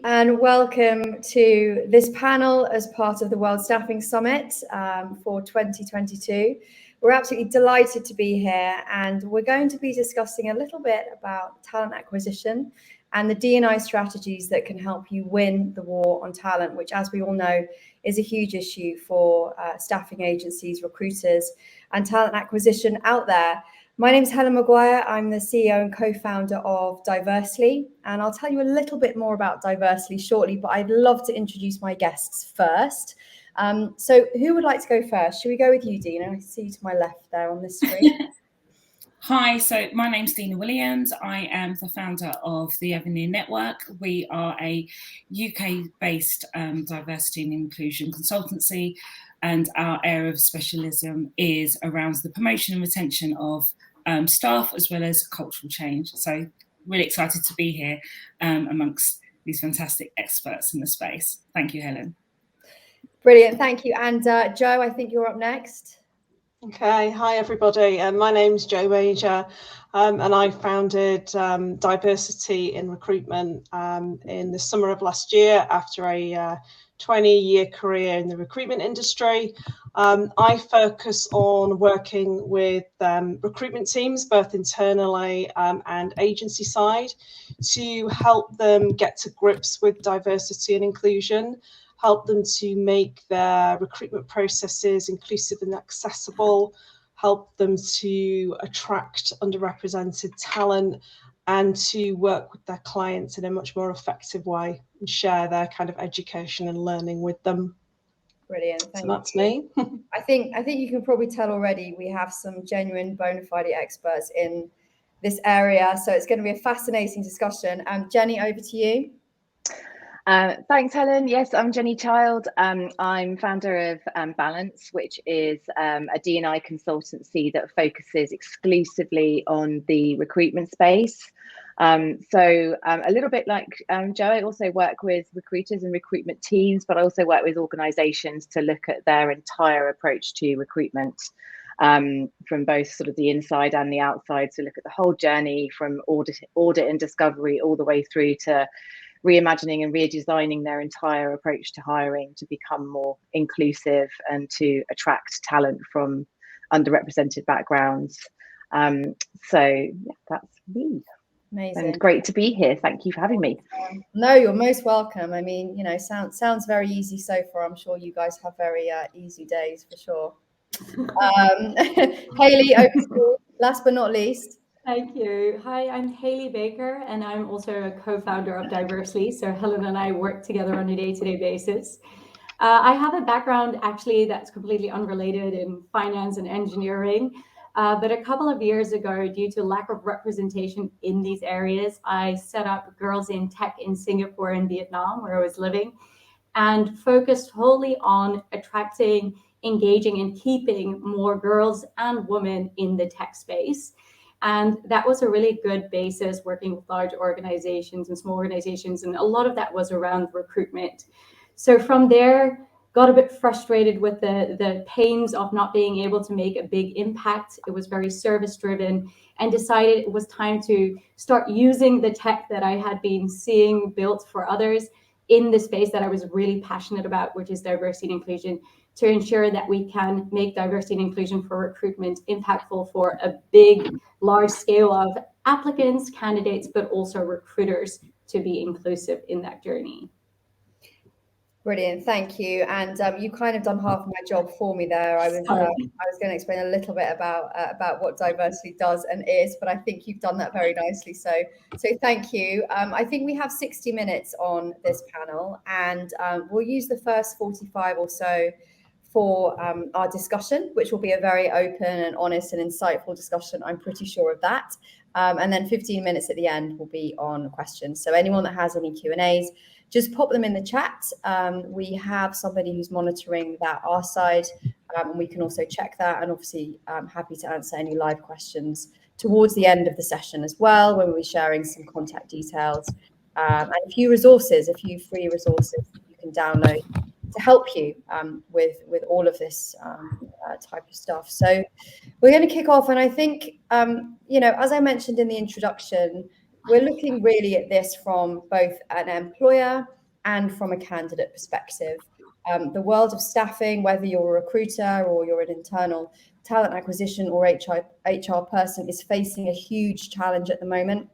and welcome to this panel as part of the World Staffing Summit for 2022. We're absolutely delighted to be here, and we're going to be discussing a little bit about talent acquisition and the D&I strategies that can help you win the war on talent, which, as we all know, is a huge issue for staffing agencies, recruiters, and talent acquisition out there. My name is Helen Maguire. I'm the CEO and co-founder of Diversely, and I'll tell you a little bit more about Diversely shortly, but I'd love to introduce my guests first. So who would like to go first? Should we go with you, Dina? I see you to my left there on this screen. Hi, so my name's Dina Williams. I am the founder of the Avenue Network. We are a UK-based diversity and inclusion consultancy, and our area of specialism is around the promotion and retention of staff as well as cultural change. So really excited to be here amongst these fantastic experts in the space. Thank you, Helen. Brilliant, thank you. And Joe, I think you're up next. Okay, hi everybody. My name's Jo Major, and I founded Diversity in Recruitment in the summer of last year after a 20-year career in the recruitment industry. I focus on working with recruitment teams, both internally and agency side, to help them get to grips with diversity and inclusion, help them to make their recruitment processes inclusive and accessible, help them to attract underrepresented talent, and to work with their clients in a much more effective way and share their kind of education and learning with them. Brilliant. So that's me. I think you can probably tell already we have some genuine bona fide experts in this area, so it's going to be a fascinating discussion. Jenny, over to you. Thanks, Helen. Yes, I'm Jenny Child. I'm founder of Balance, which is a D&I consultancy that focuses exclusively on the recruitment space. So a little bit like Joe, I also work with recruiters and recruitment teams, but I also work with organisations to look at their entire approach to recruitment from both sort of the inside and the outside. So look at the whole journey from audit and discovery all the way through to reimagining and redesigning their entire approach to hiring to become more inclusive and to attract talent from underrepresented backgrounds. So yeah, that's me. Amazing. And great to be here. Thank you for having me. No, you're most welcome. I mean, you know, sounds very easy so far. I'm sure you guys have very easy days for sure. Hayley, over to you. Last but not least. Thank you. Hi, I'm Hayley Baker, and I'm also a co-founder of Diversely. So Helen and I work together on a day-to-day basis. I have a background actually that's completely unrelated in finance and engineering. But a couple of years ago, due to lack of representation in these areas, I set up Girls in Tech in Singapore and Vietnam, where I was living, and focused wholly on attracting, engaging, and keeping more girls and women in the tech space. And that was a really good basis working with large organizations and small organizations. And a lot of that was around recruitment. So from there, got a bit frustrated with the pains of not being able to make a big impact. It was very service driven, and decided it was time to start using the tech that I had been seeing built for others in the space that I was really passionate about, which is diversity and inclusion, to ensure that we can make diversity and inclusion for recruitment impactful for a big, large scale of applicants, candidates, but also recruiters to be inclusive in that journey. Brilliant, thank you. And you kind of done half of my job for me there. I was going to explain a little bit about what Diversely does and is, but I think you've done that very nicely. So thank you. I think we have 60 minutes on this panel, and we'll use the first 45 or so for our discussion, which will be a very open and honest and insightful discussion. I'm pretty sure of that. And then 15 minutes at the end will be on questions. So anyone that has any Q&As, just pop them in the chat. We have somebody who's monitoring that our side, and we can also check that. And obviously, I'm happy to answer any live questions towards the end of the session as well, when we'll be sharing some contact details and a few free resources that you can download to help you with all of this type of stuff. So we're going to kick off, and I think, as I mentioned in the introduction, we're looking really at this from both an employer and from a candidate perspective. The world of staffing, whether you're a recruiter or you're an internal talent acquisition or HR person, is facing a huge challenge at the moment.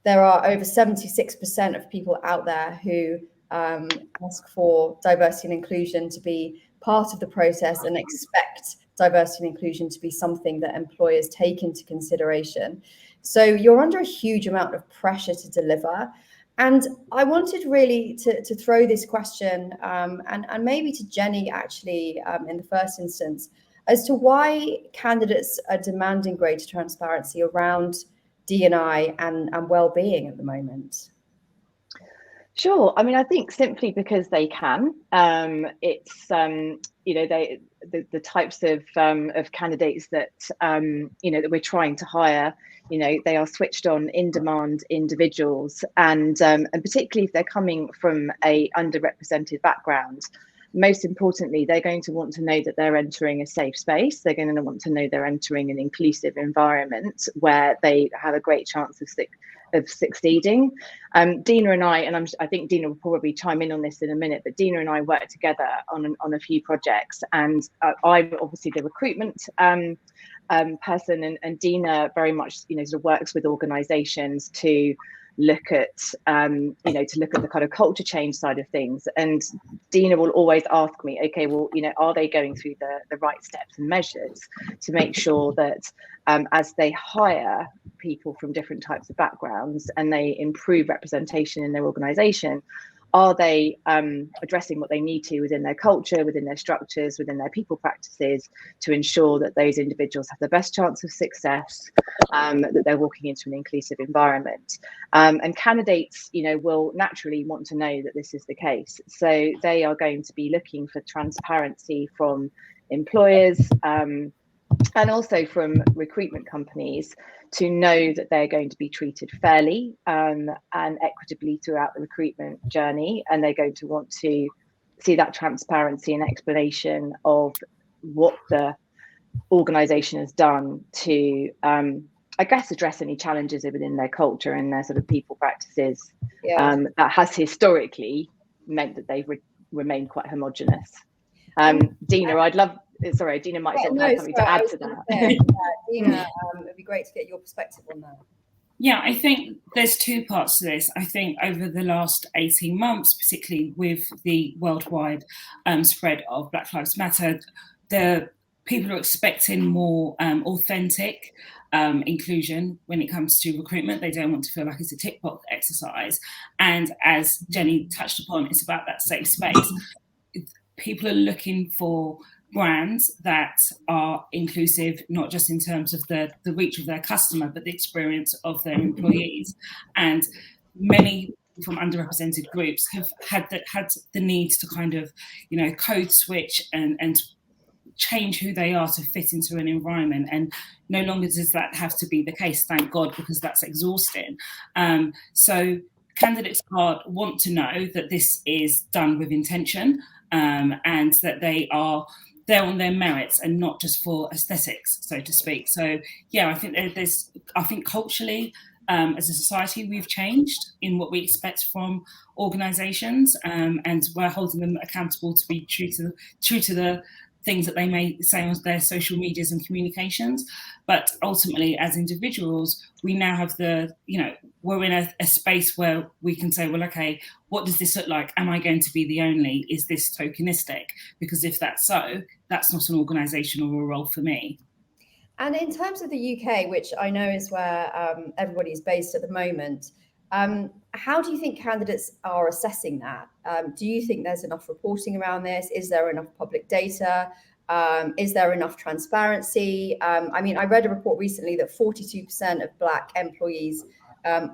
There are over 76% of people out there who ask for diversity and inclusion to be part of the process and expect diversity and inclusion to be something that employers take into consideration. So you're under a huge amount of pressure to deliver. And I wanted really to throw this question and maybe to Jenny, actually, in the first instance, as to why candidates are demanding greater transparency around D&I and well-being at the moment. Sure. I mean, I think simply because they can. It's you know, the types of candidates that that we're trying to hire. You know, they are switched on, in-demand individuals, and particularly if they're coming from a underrepresented background. Most importantly, they're going to want to know that they're entering a safe space. They're going to want to know they're entering an inclusive environment where they have a great chance of succeeding. Dina and I think Dina will probably chime in on this in a minute, but Dina and I work together on a few projects, and I'm obviously the recruitment person, and Dina very much sort of works with organisations to look at the kind of culture change side of things. And Dina will always ask me, okay, well, are they going through the right steps and measures to make sure that as they hire people from different types of backgrounds and they improve representation in their organisation, are they addressing what they need to within their culture, within their structures, within their people practices, to ensure that those individuals have the best chance of success, that they're walking into an inclusive environment. And candidates, will naturally want to know that this is the case. So they are going to be looking for transparency from employers and also from recruitment companies to know that they're going to be treated fairly and equitably throughout the recruitment journey. And they're going to want to see that transparency and explanation of what the organisation has done to, address any challenges within their culture and their sort of people practices. That has historically meant that they've remained quite homogenous. Dina, Dina might have something to add to that. Dina, it'd be great to get your perspective on that. Yeah, I think there's two parts to this. I think over the last 18 months, particularly with the worldwide spread of Black Lives Matter, the people are expecting more authentic inclusion when it comes to recruitment. They don't want to feel like it's a tick box exercise. And as Jenny touched upon, it's about that safe space. People are looking for brands that are inclusive, not just in terms of the reach of their customer, but the experience of their employees. And many from underrepresented groups have had the need to kind of, code switch and change who they are to fit into an environment. And no longer does that have to be the case, thank God, because that's exhausting. So candidates want to know that this is done with intention, and that they're on their merits and not just for aesthetics, so to speak. So yeah, I think culturally, as a society, we've changed in what we expect from organisations, and we're holding them accountable to be true to the things that they may say on their social medias and communications. But ultimately, as individuals, we now have we're in a space where we can say, well, okay, what does this look like? Am I going to be the only? Is this tokenistic? Because if that's so, that's not an organisation or a role for me. And in terms of the UK, which I know is where everybody is based at the moment, how do you think candidates are assessing that? Do you think there's enough reporting around this? Is there enough public data? Is there enough transparency? I read a report recently that 42% of Black employees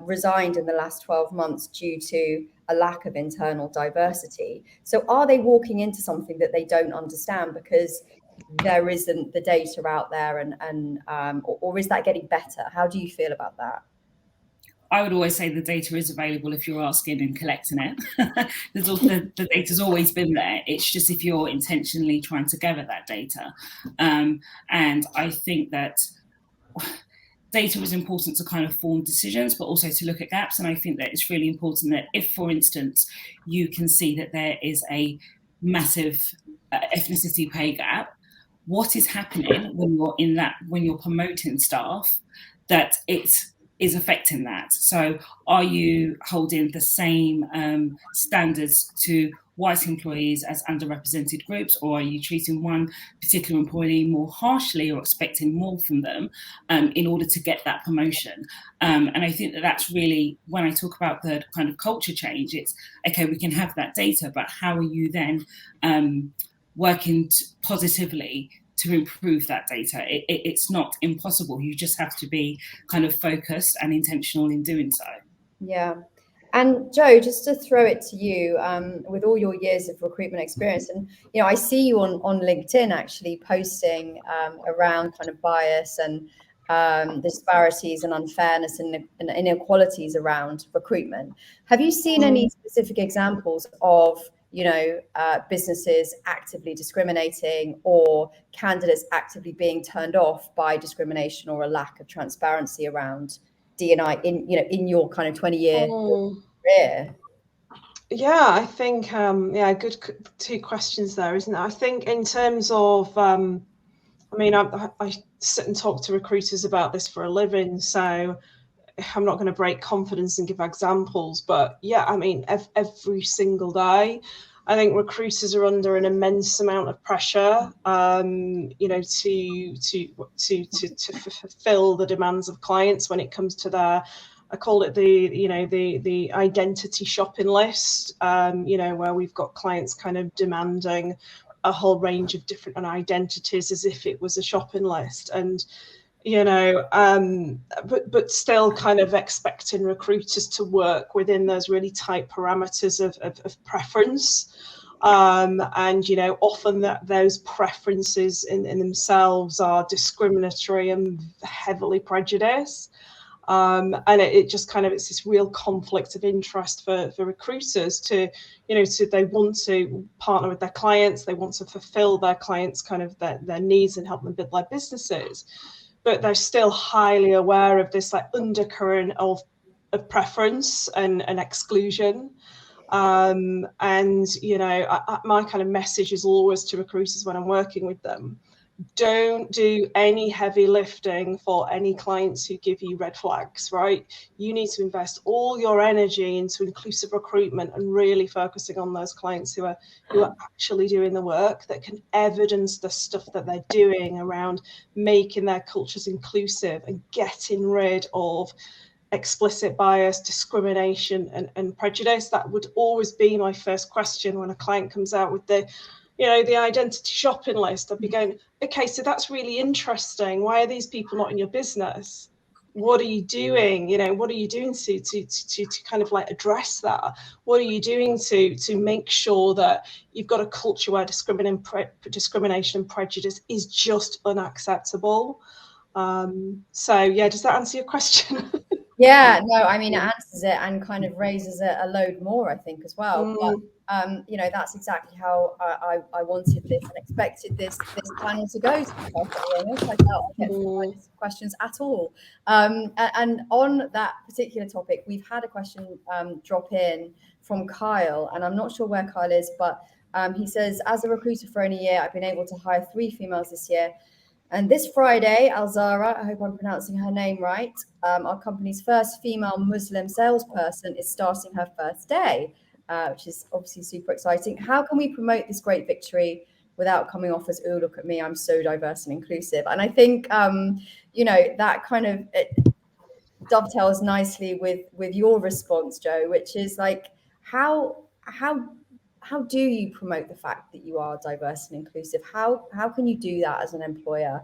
resigned in the last 12 months due to a lack of internal diversity. So are they walking into something that they don't understand because there isn't the data out there, or is that getting better? How do you feel about that? I would always say the data is available if you're asking and collecting it. The data's always been there. It's just if you're intentionally trying to gather that data. And I think that data is important to kind of form decisions, but also to look at gaps. And I think that it's really important that if, for instance, you can see that there is a massive ethnicity pay gap, what is happening when you're promoting staff, that it is affecting that. So are you holding the same standards to white employees as underrepresented groups, or are you treating one particular employee more harshly or expecting more from them in order to get that promotion? And I think that that's really, when I talk about the kind of culture change, it's, okay, we can have that data, but how are you then working positively to improve that data? It's not impossible. You just have to be kind of focused and intentional in doing so. Yeah. And Joe, just to throw it to you, with all your years of recruitment experience, and I see you on LinkedIn actually posting around kind of bias and disparities and unfairness and inequalities around recruitment. Have you seen any specific examples of businesses actively discriminating, or candidates actively being turned off by discrimination or a lack of transparency around D&I in your kind of 20-year career? Yeah, I think good two questions there, isn't it? I think in terms of I sit and talk to recruiters about this for a living, so I'm not going to break confidence and give examples, but yeah, I mean, every single day, I think recruiters are under an immense amount of pressure, to fulfill the demands of clients when it comes to their, I call it the identity shopping list, where we've got clients kind of demanding a whole range of different identities as if it was a shopping list, and but still kind of expecting recruiters to work within those really tight parameters of preference. And often those preferences in themselves are discriminatory and heavily prejudiced. And it just kind of, it's this real conflict of interest for recruiters to they want to partner with their clients, they want to fulfill their clients' kind of their needs and help them build their businesses, but they're still highly aware of this like undercurrent of preference and exclusion. My kind of message is always to recruiters when I'm working with them: don't do any heavy lifting for any clients who give you red flags, right? You need to invest all your energy into inclusive recruitment and really focusing on those clients who are actually doing the work, that can evidence the stuff that they're doing around making their cultures inclusive and getting rid of explicit bias, discrimination and prejudice. That would always be my first question when a client comes out with the identity shopping list. I'd be going, okay, so that's really interesting. Why are these people not in your business? What are you doing? What are you doing to kind of like address that? What are you doing to make sure that you've got a culture where discrimination and prejudice is just unacceptable? So yeah, does that answer your question? Yeah, no, I mean, it answers it and kind of raises it a load more, I think, as well. But that's exactly how I wanted this and expected this panel to go, to be perfectly honest. I doubt I get through questions at all. And on that particular topic, we've had a question drop in from Kyle, and I'm not sure where Kyle is, but he says, as a recruiter for only a year, I've been able to hire 3 females this year. And this Friday, Alzara, I hope I'm pronouncing her name right, our company's first female Muslim salesperson is starting her first day, which is obviously super exciting. How can we promote this great victory without coming off as, oh, look at me, I'm so diverse and inclusive? And I think, that kind of dovetails nicely with your response, Joe, which is like, how do you promote the fact that you are diverse and inclusive? How can you do that as an employer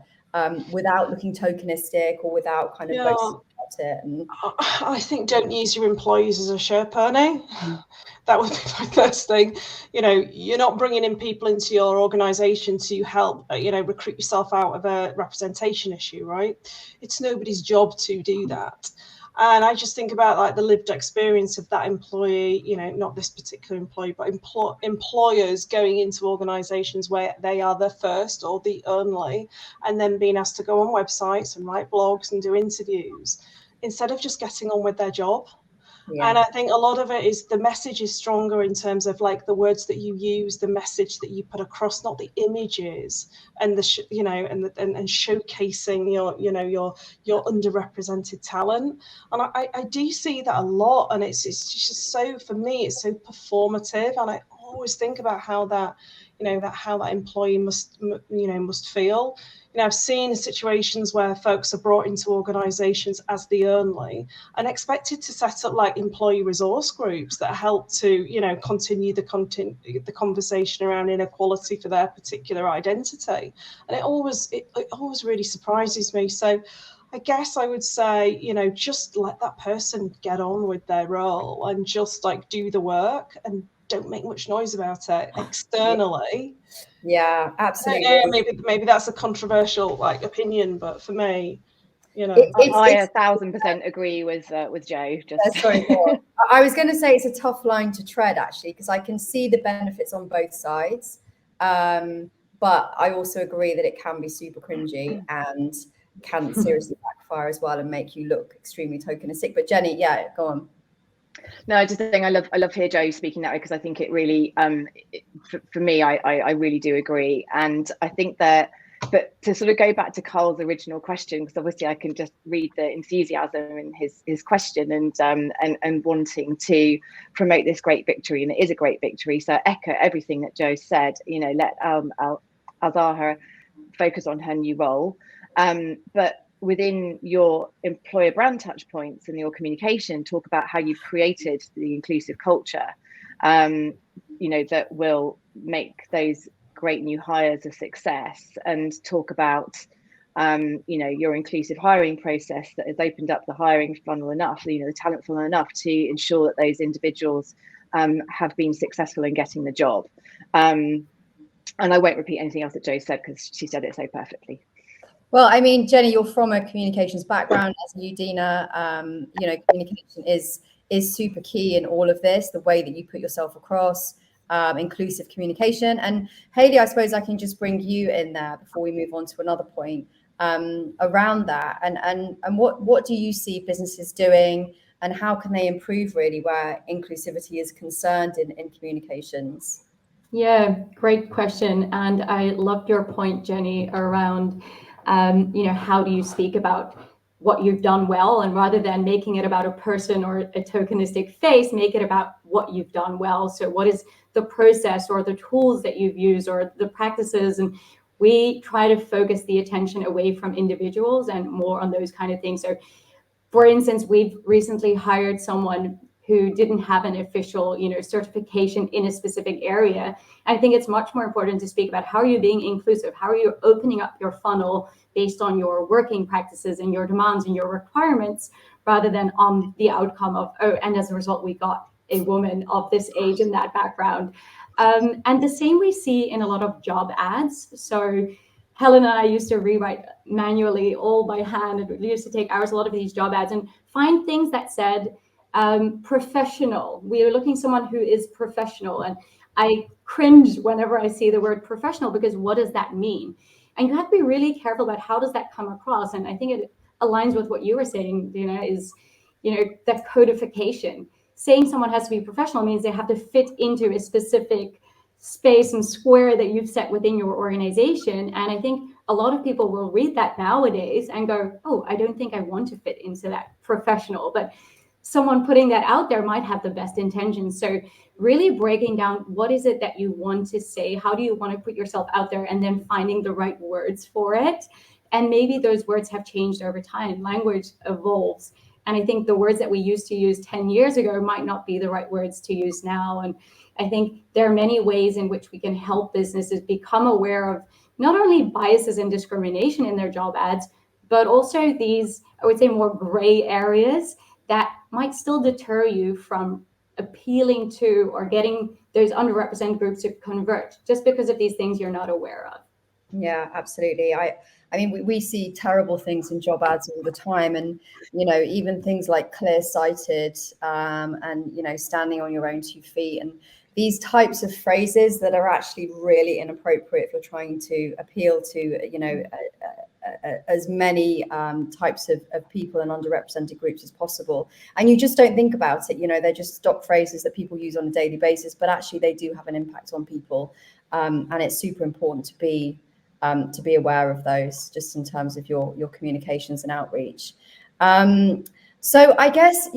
without looking tokenistic or without kind of boasting about it? And I think don't use your employees as a share pony. That would be my first thing. You're not bringing in people into your organization to help, recruit yourself out of a representation issue, right? It's nobody's job to do that. And I just think about like the lived experience of that employee, you know, not this particular employee, but employers going into organisations where they are the first or the only, and then being asked to go on websites and write blogs and do interviews instead of just getting on with their job. Yeah. And I think a lot of it is the message is stronger in terms of like the words that you use, the message that you put across, not the images, and the you know, and showcasing your underrepresented talent. And I do see that a lot, and it's just so, for me, it's so performative, and I always think about how that employee must feel. You know, I've seen situations where folks are brought into organisations as the only and expected to set up like employee resource groups that help to, you know, continue the conversation around inequality for their particular identity. And it always really surprises me. So I guess I would say, you know, just let that person get on with their role and just like do the work and don't make much noise about it externally. Yeah, absolutely. Maybe that's a controversial like opinion, but for me, you know, I 1,000% agree with Joe. Just sorry, I was going to say it's a tough line to tread actually, because I can see the benefits on both sides, but I also agree that it can be super cringy and can seriously backfire as well and make you look extremely tokenistic. But Jenny, yeah, go on. No, I just think I love to hear Joe speaking that way, because I think it really, for me, I really do agree. And I think that, but to sort of go back to Carl's original question, because obviously I can just read the enthusiasm in his question and wanting to promote this great victory, and it is a great victory. So echo everything that Joe said. You know, let Azahara focus on her new role, but within your employer brand touch points and your communication, talk about how you've created the inclusive culture, you know, that will make those great new hires a success, and talk about, you know, your inclusive hiring process that has opened up the hiring funnel enough, you know, the talent funnel enough to ensure that those individuals have been successful in getting the job. And I won't repeat anything else that Joe said, because she said it so perfectly. Well, I mean, Jenny, you're from a communications background, as you, Dina. You know, communication is super key in all of this, the way that you put yourself across, inclusive communication. And Hayley, I suppose I can just bring you in there before we move on to another point around that. And what do you see businesses doing, and how can they improve really where inclusivity is concerned in communications? Yeah, great question. And I loved your point, Jenny, around you know, how do you speak about what you've done well, and rather than making it about a person or a tokenistic face, make it about what you've done well. So what is the process or the tools that you've used or the practices? And we try to focus the attention away from individuals and more on those kind of things. So for instance, we've recently hired someone who didn't have an official, you know, certification in a specific area. I think it's much more important to speak about how are you being inclusive? How are you opening up your funnel based on your working practices and your demands and your requirements, rather than on the outcome of, oh, and as a result, we got a woman of this age and that background. And the same we see in a lot of job ads. So Helen and I used to rewrite manually all by hand. It used to take hours, a lot of these job ads, and find things that said, professional. We are looking someone who is professional. And I cringe whenever I see the word professional, because what does that mean? And you have to be really careful about how does that come across. And I think it aligns with what you were saying, Dina, is, you know, that codification. Saying someone has to be professional means they have to fit into a specific space and square that you've set within your organization. And I think a lot of people will read that nowadays and go, oh, I don't think I want to fit into that professional. But someone putting that out there might have the best intentions. So really breaking down what is it that you want to say, how do you want to put yourself out there, and then finding the right words for it. And maybe those words have changed over time. Language evolves. And I think the words that we used to use 10 years ago might not be the right words to use now. And I think there are many ways in which we can help businesses become aware of not only biases and discrimination in their job ads, but also these, I would say, more gray areas that might still deter you from appealing to or getting those underrepresented groups to convert just because of these things you're not aware of. Yeah, absolutely. I I mean, we see terrible things in job ads all the time, and even things like clear-sighted, and standing on your own 2 feet, and these types of phrases that are actually really inappropriate if you're trying to appeal to as many types of people and underrepresented groups as possible. And you just don't think about it. They're just stock phrases that people use on a daily basis, but actually they do have an impact on people. And it's super important to be aware of those, just in terms of your communications and outreach. So I guess,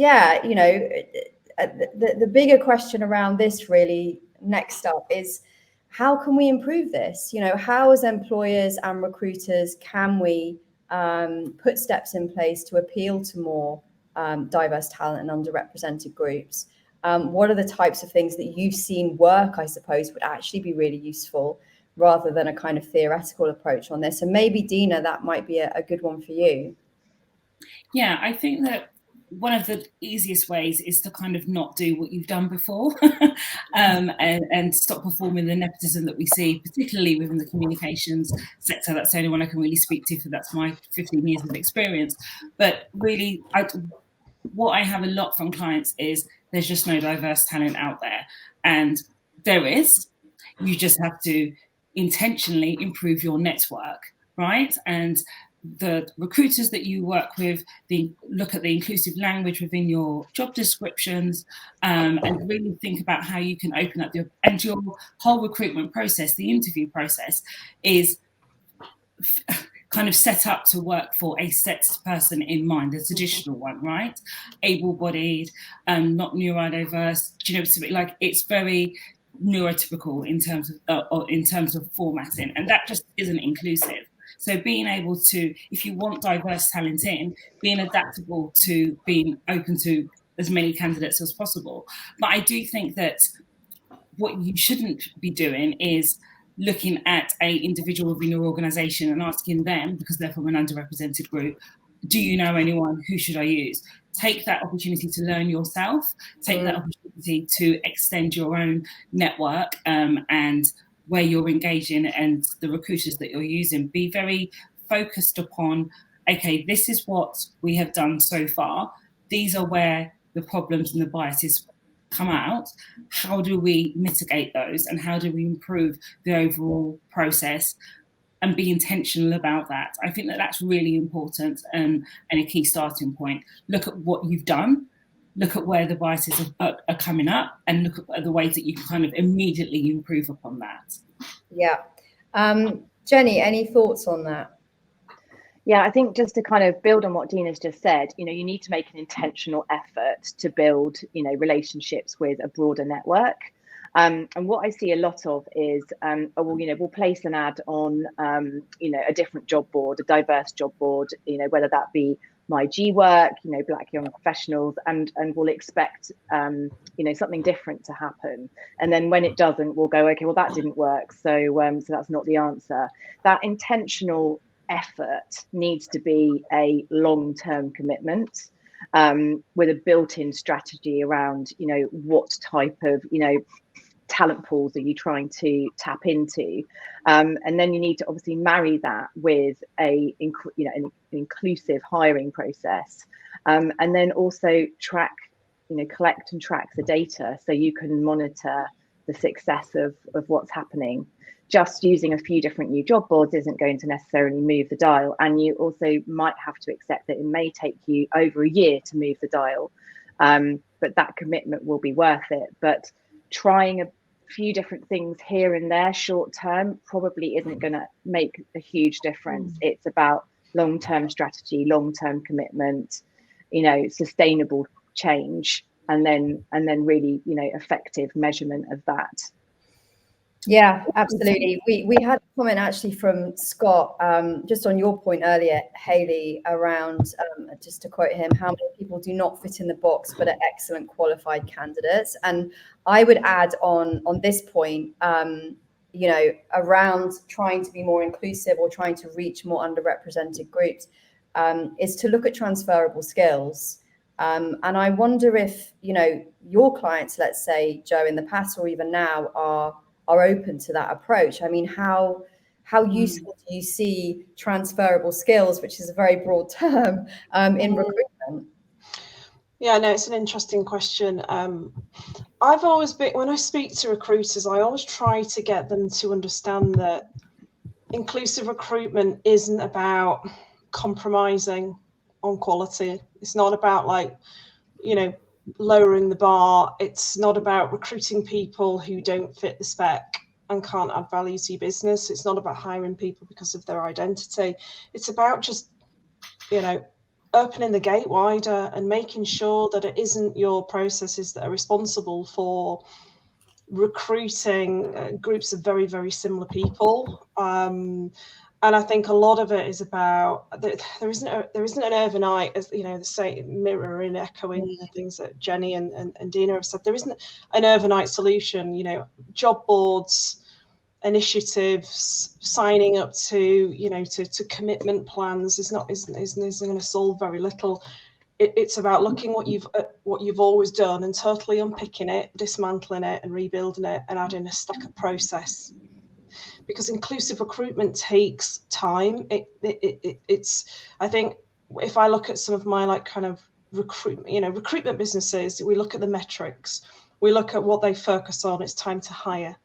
the bigger question around this really next up is, how can we improve this? How as employers and recruiters can we put steps in place to appeal to more diverse talent and underrepresented groups? What are the types of things that you've seen work, I suppose, would actually be really useful, rather than a kind of theoretical approach on this? And maybe, Dina, that might be a good one for you. Yeah, I think that one of the easiest ways is to kind of not do what you've done before and stop performing the nepotism that we see, particularly within the communications sector. That's the only one I can really speak to, for that's my 15 years of experience. But really, what I have a lot from clients is there's just no diverse talent out there. And there is. You just have to intentionally improve your network, right? And the recruiters that you work with, look at the inclusive language within your job descriptions, and really think about how you can open up your whole recruitment process. The interview process is kind of set up to work for a set person in mind, a traditional one, right? Able-bodied, not neurodiverse. It's very neurotypical in terms of formatting, and that just isn't inclusive. So being able to, if you want diverse talent in, being adaptable to being open to as many candidates as possible. But I do think that what you shouldn't be doing is looking at an individual within your organisation and asking them, because they're from an underrepresented group, do you know anyone? Who should I use? Take that opportunity to learn yourself. Take that opportunity to extend your own network and where you're engaging, and the recruiters that you're using. Be very focused upon, okay, this is what we have done so far. These are where the problems and the biases come out. How do we mitigate those, and how do we improve the overall process? And be intentional about that. I think that that's really important and a key starting point. Look at what you've done, look at where the biases are coming up, and look at the ways that you can kind of immediately improve upon that. Yeah. Jenny, any thoughts on that? Yeah, I think just to kind of build on what Dina's just said, you need to make an intentional effort to build, relationships with a broader network. And what I see a lot of is, we'll place an ad on, a different job board, a diverse job board, whether that be My G Work, Black Young Professionals, and we'll expect, something different to happen. And then when it doesn't, we'll go, okay, well, that didn't work. So that's not the answer. That intentional effort needs to be a long-term commitment, with a built-in strategy around, what type of, talent pools are you trying to tap into, and then you need to obviously marry that with an inclusive hiring process, and then also collect and track the data so you can monitor the success of what's happening. Just using a few different new job boards isn't going to necessarily move the dial, and you also might have to accept that it may take you over a year to move the dial, but that commitment will be worth it. But trying a few different things here and there short term probably isn't going to make a huge difference. It's about long-term strategy, long-term commitment, sustainable change, and then really, effective measurement of that. Yeah, absolutely. We had a comment actually from Scott, just on your point earlier, Hayley, around, just to quote him, how many people do not fit in the box but are excellent qualified candidates. And I would add on this point, around trying to be more inclusive or trying to reach more underrepresented groups, is to look at transferable skills. And I wonder if, your clients, let's say, Joe, in the past or even now, are open to that approach. I mean, how how useful do you see transferable skills, which is a very broad term, in recruitment? Yeah, no, it's an interesting question. I've always been, when I speak to recruiters, I always try to get them to understand that inclusive recruitment isn't about compromising on quality. It's not about, like, you know, lowering the bar. It's not about recruiting people who don't fit the spec and can't add value to your business. It's not about hiring people because of their identity. It's about just, you know, opening the gate wider and making sure that it isn't your processes that are responsible for recruiting groups of very, very similar people. And I think a lot of it is about there isn't an overnight, as you know, the same mirroring, echoing the things that Jenny and Dina have said. There isn't an overnight solution. You know, job boards, initiatives, signing up to, you know, to commitment plans isn't going to solve very little. It's about looking what you've always done and totally unpicking it, dismantling it, and rebuilding it, and adding a stack of process. Because inclusive recruitment takes time. It's I think if I look at some of my, like, kind of recruitment businesses, we look at the metrics, we look at what they focus on. It's time to hire.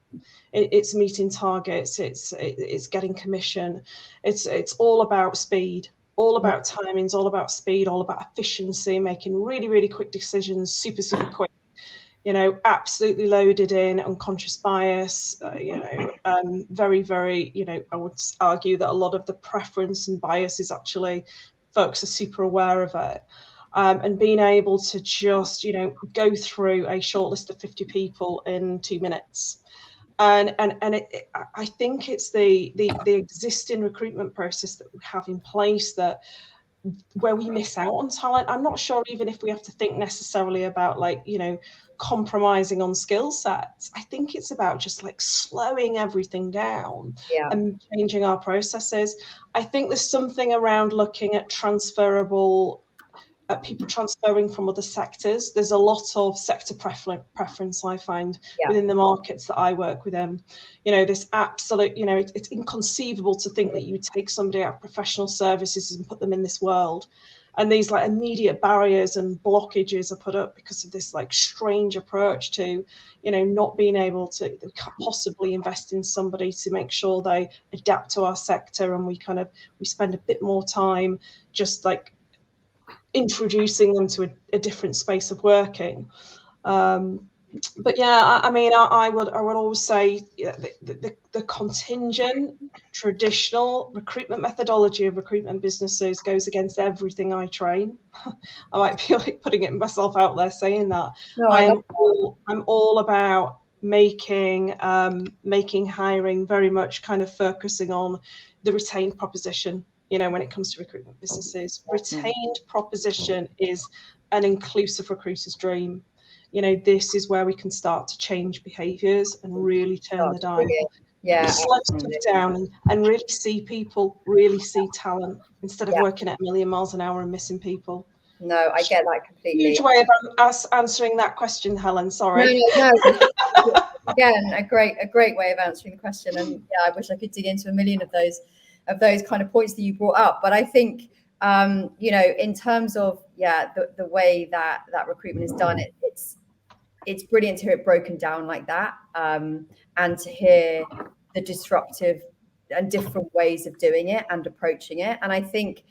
It's meeting targets. It's getting commission. It's all about speed, all about timings, all about speed, all about efficiency, making really, really quick decisions, super, super quick. You know, absolutely loaded in, unconscious bias, very, very, you know, I would argue that a lot of the preference and bias is actually folks are super aware of it. And being able to just, you know, go through a short list of 50 people in 2 minutes. And I think it's the existing recruitment process that we have in place where we miss out on talent. I'm not sure even if we have to think necessarily about, like, you know, compromising on skill sets. I think it's about just, like, slowing everything down and changing our processes. I think there's something around looking at people transferring from other sectors. There's a lot of sector preference, I find, within the markets that I work with. You know, this absolute, you know, it's inconceivable to think that you would take somebody out of professional services and put them in this world. And these, like, immediate barriers and blockages are put up because of this, like, strange approach to, you know, not being able to possibly invest in somebody to make sure they adapt to our sector. And we spend a bit more time just, like, introducing them to a different space of working. But yeah, I mean, I would always say the contingent traditional recruitment methodology of recruitment businesses goes against everything I train. I might be, like, putting myself out there saying that. No, I'm all about making hiring very much kind of focusing on the retained proposition. You know, when it comes to recruitment businesses, retained proposition is an inclusive recruiter's dream. You know, this is where we can start to change behaviours and really turn the dial. Slow stuff down and really see people, really see talent, instead of working at a million miles an hour and missing people. No, I get that completely. Huge way of us answering that question, Helen. Sorry. No. Again, a great way of answering the question. And yeah, I wish I could dig into a million of those kind of points that you brought up. But I think, you know, in terms of the way that recruitment is done, it's brilliant to hear it broken down like that, and to hear the disruptive and different ways of doing it and approaching it. And I think,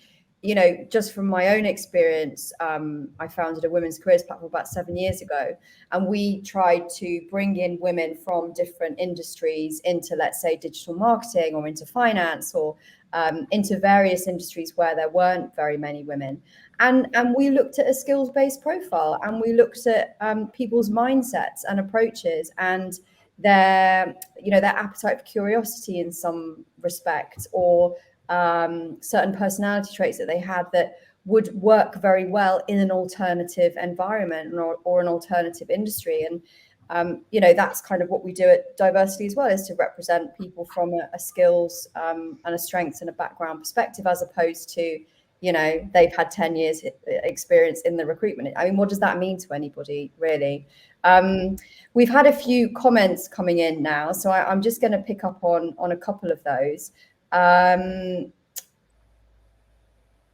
you know, just from my own experience, I founded a women's careers platform about 7 years ago, and we tried to bring in women from different industries into, let's say, digital marketing or into finance or into various industries where there weren't very many women. And we looked at a skills-based profile, and we looked at people's mindsets and approaches and their appetite for curiosity in some respect, or certain personality traits that they had that would work very well in an alternative environment or an alternative industry. And you know, that's kind of what we do at Diversity as well, is to represent people from a skills and a strengths and a background perspective, as opposed to, you know, they've had 10 years experience in the recruitment. I mean, what does that mean to anybody, really? We've had a few comments coming in now, so I'm just going to pick up on a couple of those.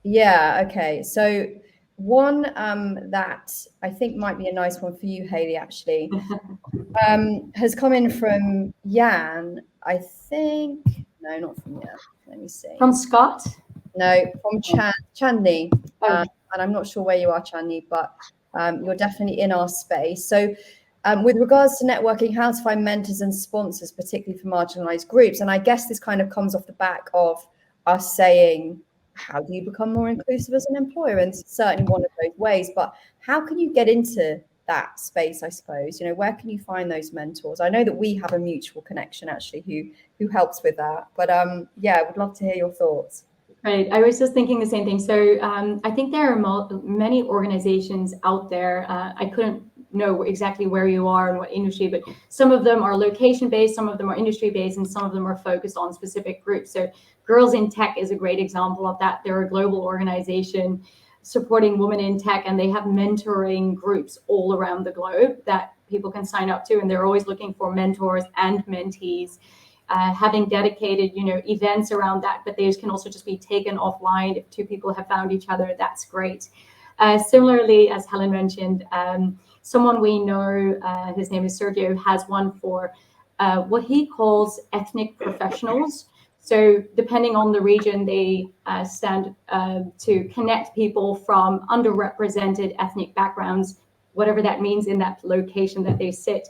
Yeah, okay. So one that I think might be a nice one for you, Hayley, actually, has come in from Jan, I think. No, not from Jan. Let me see. From Scott? No, from Chandni. Oh. And I'm not sure where you are, Chandni, but you're definitely in our space. So with regards to networking, how to find mentors and sponsors, particularly for marginalized groups. And I guess this kind of comes off the back of us saying, how do you become more inclusive as an employer? And it's certainly one of those ways, but how can you get into that space, I suppose? You know, where can you find those mentors? I know that we have a mutual connection actually who helps with that, but yeah, I would love to hear your thoughts. Right. I was just thinking the same thing. So I think there are many organizations out there. I couldn't know exactly where you are and what industry, but some of them are location based, some of them are industry based, and some of them are focused on specific groups. So Girls in Tech is a great example of that. They're a global organization supporting women in tech, and they have mentoring groups all around the globe that people can sign up to. And they're always looking for mentors and mentees. Having dedicated, events around that, but these can also just be taken offline. If two people have found each other, that's great. Similarly, as Helen mentioned, someone we know, his name is Sergio, has one for what he calls ethnic professionals. So depending on the region, they stand to connect people from underrepresented ethnic backgrounds, whatever that means in that location that they sit.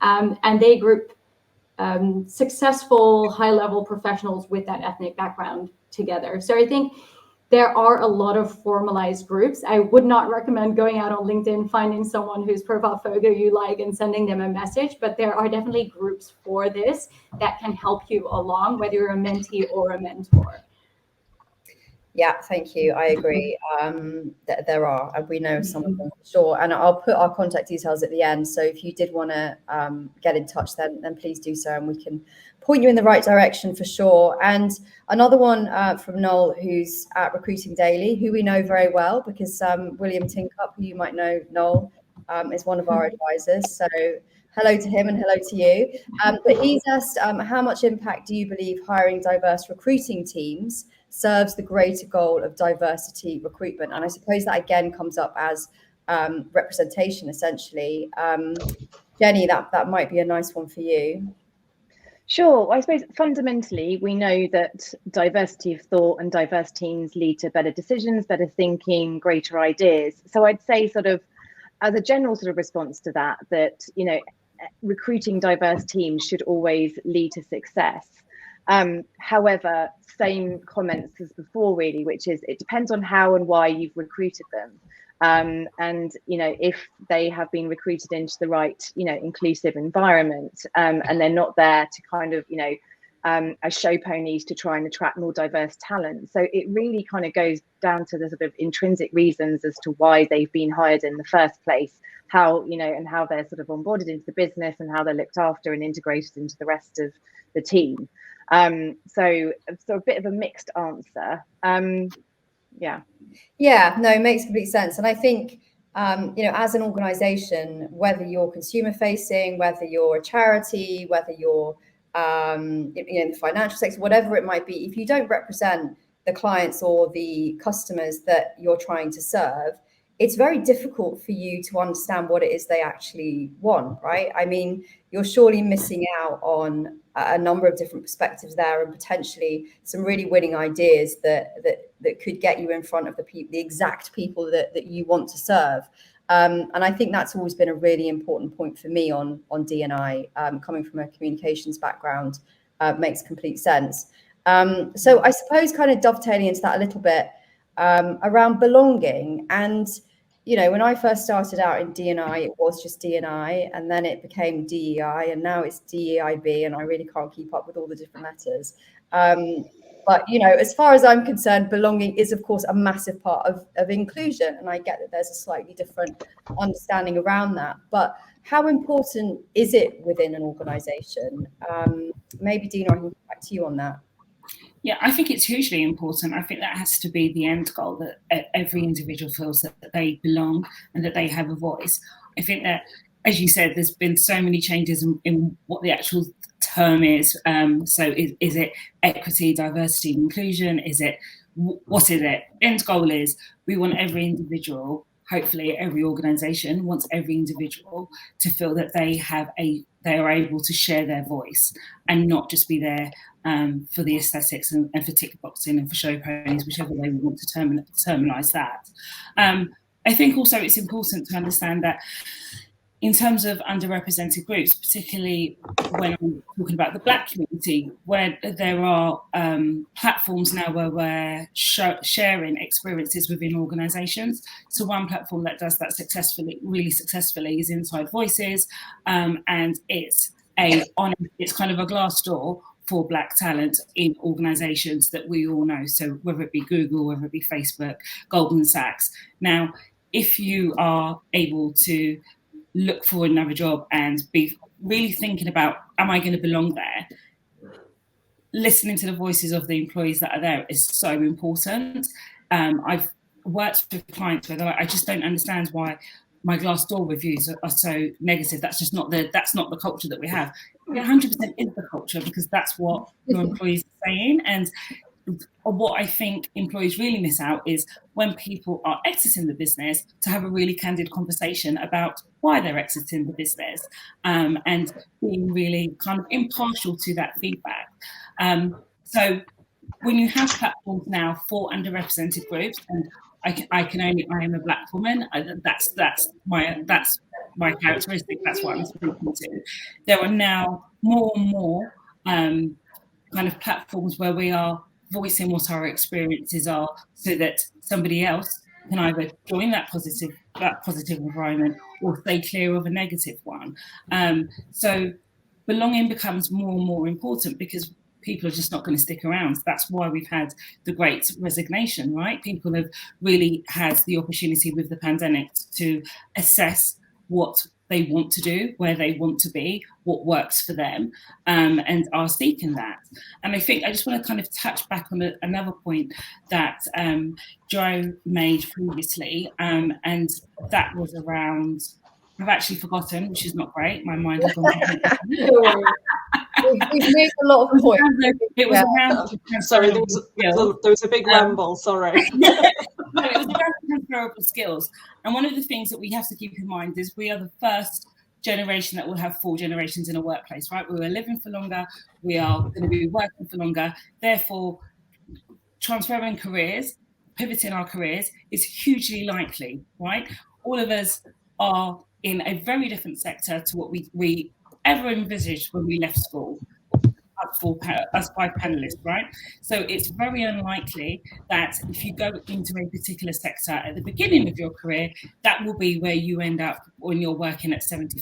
And they group successful high-level professionals with that ethnic background together. So I think there are a lot of formalized groups. I would not recommend going out on LinkedIn, finding someone whose profile photo you like and sending them a message, but there are definitely groups for this that can help you along, whether you're a mentee or a mentor. Yeah, thank you. I agree. There are, and we know some of them for sure. And I'll put our contact details at the end. So if you did want to get in touch, then please do so, and we can point you in the right direction for sure. And another one from Noel, who's at Recruiting Daily, who we know very well because William Tincup, who you might know, Noel, is one of our advisors. So hello to him and hello to you. But he's asked, how much impact do you believe hiring diverse recruiting teams serves the greater goal of diversity recruitment? And I suppose that again comes up as representation, essentially. Jenny, that might be a nice one for you. Sure. I suppose fundamentally, we know that diversity of thought and diverse teams lead to better decisions, better thinking, greater ideas. So I'd say sort of as a general sort of response to that, recruiting diverse teams should always lead to success. However, same comments as before, really, which is it depends on how and why you've recruited them. And if they have been recruited into the right, inclusive environment, and they're not there to kind of, as show ponies to try and attract more diverse talent. So it really kind of goes down to the sort of intrinsic reasons as to why they've been hired in the first place, how, and how they're sort of onboarded into the business and how they're looked after and integrated into the rest of the team. So a bit of a mixed answer. Yeah, no, it makes complete sense. And I think, as an organization, whether you're consumer facing, whether you're a charity, whether you're, in the financial sector, whatever it might be, if you don't represent the clients or the customers that you're trying to serve, it's very difficult for you to understand what it is they actually want, right? I mean, you're surely missing out on a number of different perspectives there and potentially some really winning ideas that could get you in front of the exact people that you want to serve. And I think that's always been a really important point for me on D&I, coming from a communications background, makes complete sense. So I suppose kind of dovetailing into that a little bit, around belonging. And when I first started out in D&I, it was just D&I, and then it became DEI, and now it's DEIB, and I really can't keep up with all the different letters. But, as far as I'm concerned, belonging is, of course, a massive part of inclusion, and I get that there's a slightly different understanding around that. But how important is it within an organisation? Maybe, Dina, I can get back to you on that. Yeah, I think it's hugely important. I think that has to be the end goal, that every individual feels that they belong and that they have a voice. I think that as you said, there's been so many changes in what the actual term is. So is it equity, diversity, and inclusion? Is it, what is it? End goal is we want every individual, hopefully every organisation wants every individual to feel that they are able to share their voice and not just be there for the aesthetics and for tick boxing and for show ponies, whichever way we want to terminalise that. I think also it's important to understand that in terms of underrepresented groups, particularly when I'm talking about the Black community, where there are platforms now where we're sharing experiences within organisations. So one platform that does that really successfully is Inside Voices, and it's kind of a glass door for Black talent in organisations that we all know. So whether it be Google, whether it be Facebook, Goldman Sachs. Now, if you are able to look for another job and be really thinking about, am I going to belong there? Listening to the voices of the employees that are there is so important. I've worked with clients where they're like, I just don't understand why my Glassdoor reviews are so negative. That's not the culture that we have. It 100% is the culture, because that's what your employees are saying. And what I think employees really miss out is when people are exiting the business, to have a really candid conversation about why they're exiting the business, and being really kind of impartial to that feedback. So when you have platforms now for underrepresented groups, and I am a Black woman, that's my characteristic, that's what I'm speaking to. There are now more and more kind of platforms where we are voicing what our experiences are, so that somebody else can either join that positive environment or stay clear of a negative one. So belonging becomes more and more important, because people are just not going to stick around. That's why we've had the Great Resignation, right? People have really had the opportunity with the pandemic to assess what they want to do, where they want to be, what works for them, and are seeking that. And I think I just want to kind of touch back on another point that Joe made previously, and that was around, I've actually forgotten, which is not great. My mind has gone. We've made a lot of points. It was around. Sorry, there was a big ramble. Sorry. No, it was around transferable skills. And one of the things that we have to keep in mind is we are the first generation that will have 4 generations in a workplace, right? We are living for longer. We are going to be working for longer. Therefore, transferring careers, pivoting our careers is hugely likely, right? All of us are in a very different sector to what we ever envisaged when we left school. As 5 panelists, right? So it's very unlikely that if you go into a particular sector at the beginning of your career, that will be where you end up when you're working at 70.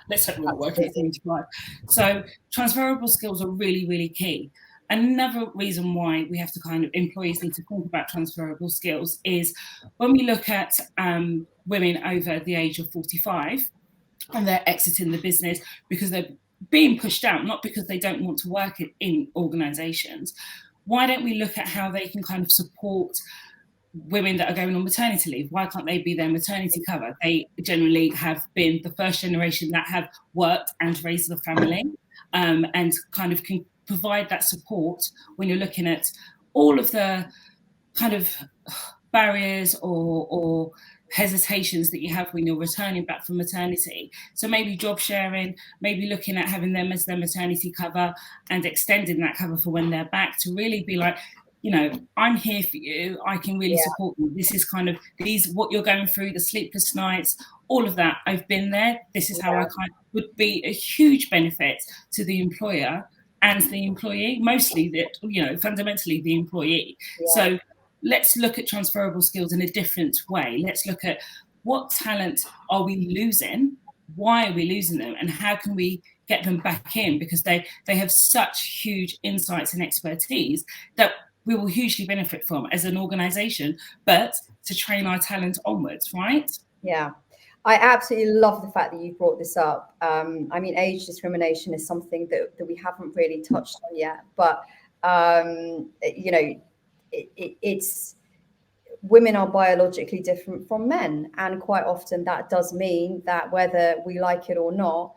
Let's hope we're not working at 75. So transferable skills are really, really key. Another reason why we have to employees need to think about transferable skills is when we look at women over the age of 45 and they're exiting the business because they're being pushed out, not because they don't want to work in organisations. Why don't we look at how they can kind of support women that are going on maternity leave? Why can't they be their maternity cover? They generally have been the first generation that have worked and raised a family, and kind of can provide that support when you're looking at all of the kind of barriers or hesitations that you have when you're returning back from maternity. So maybe job sharing, maybe looking at having them as their maternity cover and extending that cover for when they're back, to really be like, I'm here for you. I can really support you. This is kind of what you're going through, the sleepless nights, all of that. I've been there. This is how I kind of would be a huge benefit to the employer and the employee, mostly fundamentally the employee. Yeah. So let's look at transferable skills in a different way. Let's look at what talent are we losing? Why are we losing them? And how can we get them back in? Because they have such huge insights and expertise that we will hugely benefit from as an organisation, but to train our talent onwards, right? Yeah. I absolutely love the fact that you brought this up. Age discrimination is something that we haven't really touched on yet, but it's women are biologically different from men. And quite often that does mean that whether we like it or not,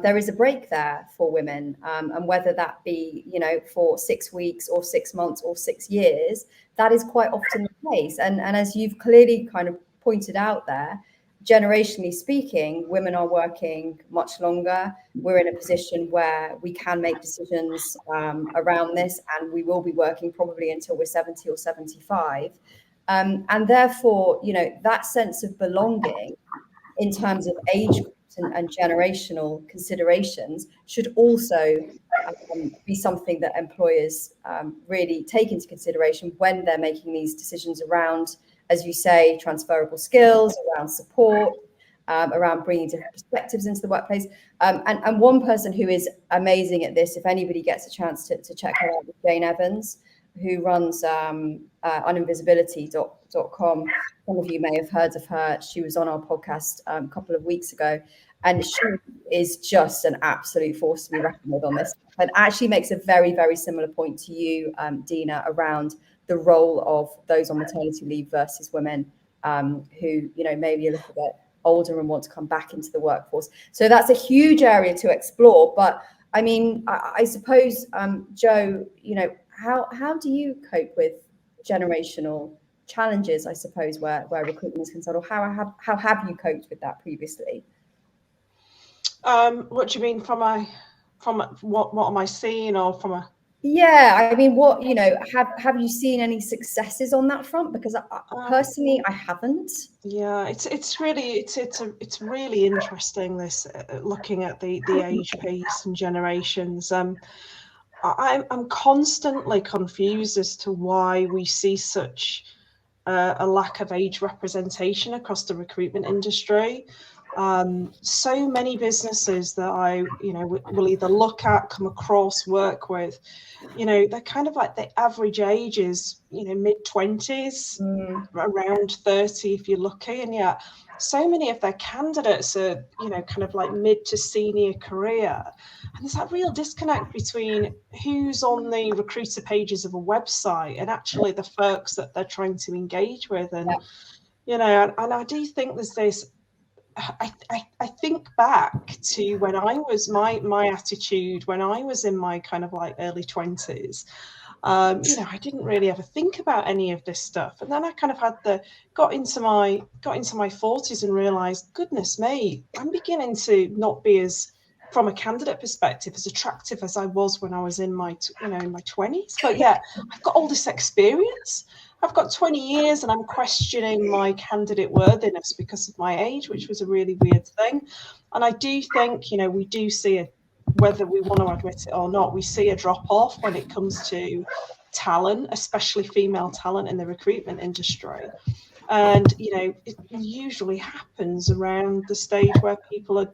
there is a break there for women. And whether that be, for 6 weeks or 6 months or 6 years, that is quite often the case. And as you've clearly kind of pointed out there, generationally speaking, women are working much longer. We're in a position where we can make decisions around this, and we will be working probably until we're 70 or 75. And therefore, that sense of belonging in terms of age groups and generational considerations should also be something that employers really take into consideration when they're making these decisions around, as you say, transferable skills, around support, around bringing different perspectives into the workplace. And one person who is amazing at this, if anybody gets a chance to check her out, is Jane Evans, who runs uninvisibility.com. Some of you may have heard of her. She was on our podcast a couple of weeks ago, and she is just an absolute force to be reckoned with on this, and actually makes a very, very similar point to you, Dina, around the role of those on maternity leave versus women who, maybe a little bit older and want to come back into the workforce. So that's a huge area to explore. But I mean, I suppose, Jo, how do you cope with generational challenges, I suppose, where recruitment is concerned, or how have you coped with that previously? What do you mean from what am I seeing, or from a? Yeah, I mean, what, have you seen any successes on that front? Because personally, I haven't. Yeah, it's really interesting, this looking at the age piece and generations. I'm constantly confused as to why we see such a lack of age representation across the recruitment industry. So many businesses that I will either look at, come across, work with, they're kind of like the average age is mid-20s, around 30 if you're lucky, and yet so many of their candidates are kind of like mid to senior career, and there's that real disconnect between who's on the recruiter pages of a website and actually the folks that they're trying to engage with. And and I do think there's this. I think back to when I was my attitude when I was in my kind of like early 20s. I didn't really ever think about any of this stuff, and then I kind of got into my 40s and realized, goodness me, I'm beginning to not be as, from a candidate perspective, as attractive as I was when I was in my in my 20s. But yeah, I've got all this experience. I've got 20 years and I'm questioning my candidate worthiness because of my age, which was a really weird thing. And I do think, we do see whether we want to admit it or not, we see a drop off when it comes to talent, especially female talent in the recruitment industry. And, it usually happens around the stage where people are